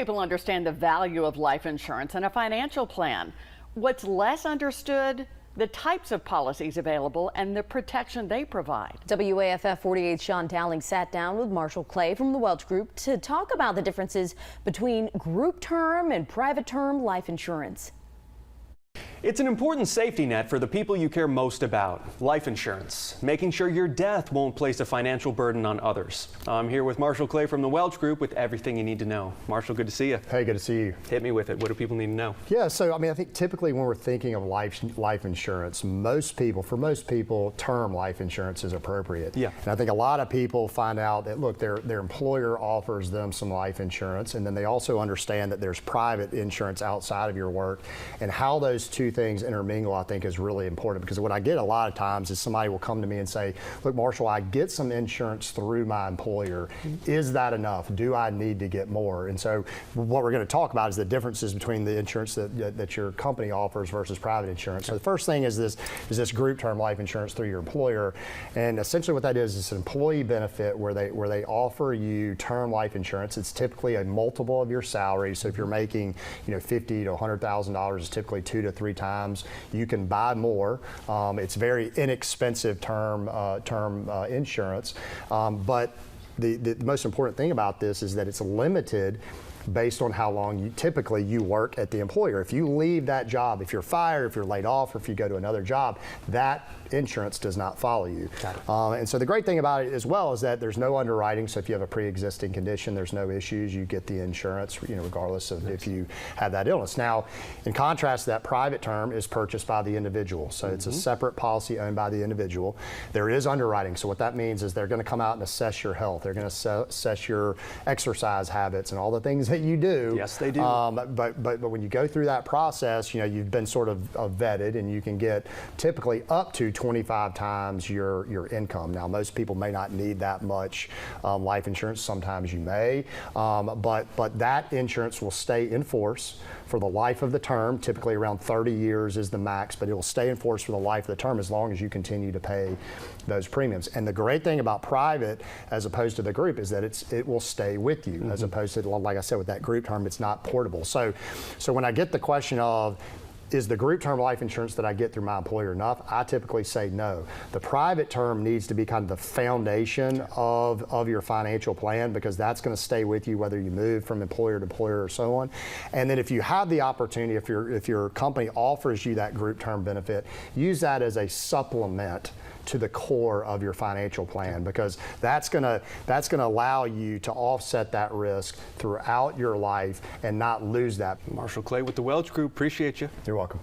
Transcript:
People understand the value of life insurance and a financial plan. What's less understood, the types of policies available and the protection they provide. WAFF 48's Sean Dowling sat down with Marshall Clay from the Welch Group to talk about the differences between group term and private term life insurance. It's an important safety net for the people you care most about. Life insurance, making sure your death won't place a financial burden on others. I'm here with Marshall Clay from the Welch Group with everything you need to know. Marshall, good to see you. Hey, good to see you. Hit me with it. What do people need to know? Yeah, so I think typically when we're thinking of life insurance, for most people, term life insurance is appropriate. Yeah. And I think a lot of people find out that, look, their employer offers them some life insurance, and then they also understand that there's private insurance outside of your work, and how those two things intermingle, I think, is really important, because what I get a lot of times is somebody will come to me and say, look, Marshall, I get some insurance through my employer. Is that enough? Do I need to get more? And so what we're going to talk about is the differences between the insurance that your company offers versus private insurance. So the first thing is this group term life insurance through your employer, and essentially what that is an employee benefit where they offer you term life insurance. It's typically a multiple of your salary. So if you're making $50,000 to $100,000, it's typically 2 to 3 times. You can buy more. It's very inexpensive term insurance, but the most important thing about this is that it's limited based on how long you work at the employer. If you leave that job, if you're fired, if you're laid off, or if you go to another job, that insurance does not follow you. Got it. And so the great thing about it as well is that there's no underwriting. So if you have a pre-existing condition, there's no issues. You get the insurance, regardless of if you have that illness. Now, in contrast, that private term is purchased by the individual. So it's a separate policy owned by the individual. There is underwriting. So what that means is they're going to come out and assess your health. They're going to assess your exercise habits and all the things that you do. Yes, they do. But when you go through that process, you've been sort of vetted, and you can get typically up to 25 times your income. Now, most people may not need that much life insurance. Sometimes you may, but that insurance will stay in force for the life of the term. Typically around 30 years is the max, but it will stay in force for the life of the term as long as you continue to pay those premiums. And the great thing about private as opposed to the group is that it will stay with you, as opposed to, like I said, with that group term, it's not portable. So when I get the question of, is the group term life insurance that I get through my employer enough? I typically say no. The private term needs to be kind of the foundation of your financial plan, because that's going to stay with you whether you move from employer to employer or so on. And then if you have the opportunity, if your company offers you that group term benefit, use that as a supplement to the core of your financial plan, because that's going to allow you to offset that risk throughout your life and not lose that. Marshall Clay with the Welch Group. Appreciate you. You're welcome.